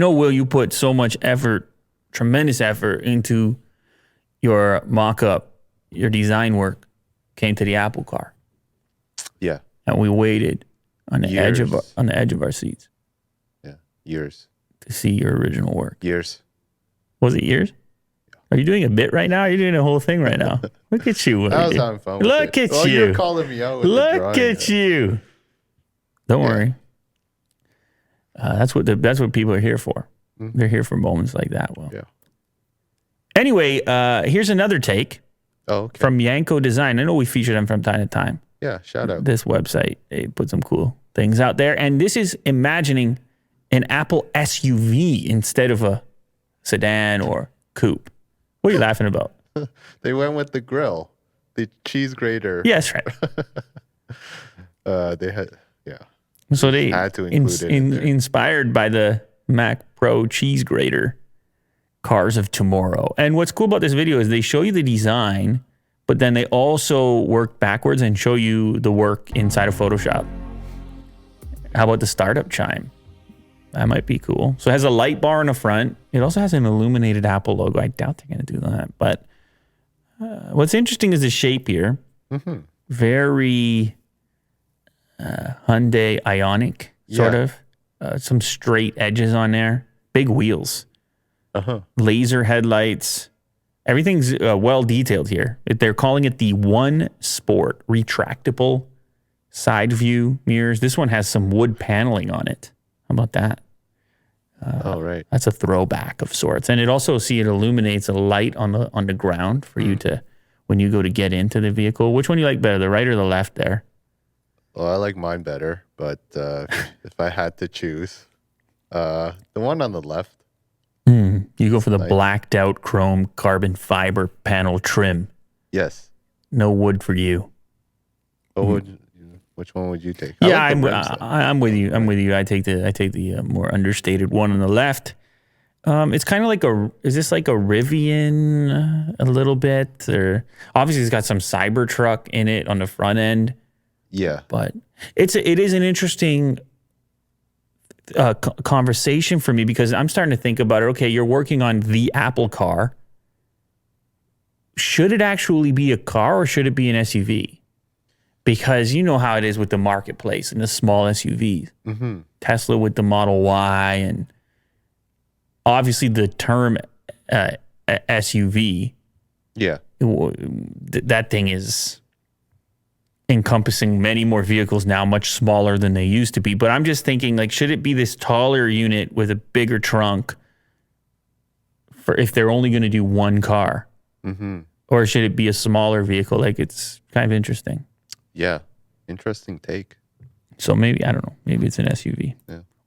Will, you put so much effort, tremendous effort into your mock-up, your design work came to the Apple car. Yeah. And we waited on the edge of our seats. Yeah. Years. To see your original work. Years. Was it years? Yeah. Are you doing a bit right now? Or are you doing a whole thing right now? Look at you. I was having fun with Look it. at you. You're calling me out with Look at you. Don't worry. That's what people are here for. Mm-hmm. They're here for moments like that. Well. Yeah. Anyway, here's another take from Yanko Design. I know we feature them from time to time. Yeah, shout out. This website, they put some cool things out there. And this is imagining an Apple SUV instead of a sedan or coupe. What are you laughing about? They went with the grill, the cheese grater. Yes, right. They had, So they had to include it inspired by the Mac Pro cheese grater cars of tomorrow. And what's cool about this video is they show you the design, but then they also work backwards and show you the work inside of Photoshop. How about the startup chime? That might be cool. So it has a light bar in the front. It also has an illuminated Apple logo. I doubt they're going to do that. But what's interesting is the shape here. Mm-hmm. Very Hyundai Ioniq, sort of. Some straight edges on there. Big wheels. Laser headlights. Everything's well detailed here. They're calling it the One Sport retractable side view mirrors. This one has some wood paneling on it. How about that? Right. That's a throwback of sorts. And it also, it illuminates a light on the ground for you to, when you go to get into the vehicle. Which one do you like better, the right or the left there? Well, I like mine better, but if I had to choose, the one on the left. You go for the blacked out chrome carbon fiber panel trim. Yes. No wood for you. Which one would you take? I'm with you. I'm with you. I take the more understated one on the left. It's kind of like is this like a Rivian a little bit? Or obviously it's got some Cybertruck in it on the front end. Yeah. But it is an interesting conversation for me because I'm starting to think about it. Okay, you're working on the Apple car. Should it actually be a car or should it be an SUV? Because you know how it is with the marketplace and the small SUVs. Mm-hmm. Tesla with the Model Y and obviously the term SUV. Yeah. That thing is encompassing many more vehicles now, much smaller than they used to be. But I'm just thinking, like, should it be this taller unit with a bigger trunk for if they're only going to do one car? Mm-hmm. Or should it be a smaller vehicle? Like, it's kind of interesting. Yeah. Interesting take. So maybe, I don't know, maybe it's an SUV. Yeah.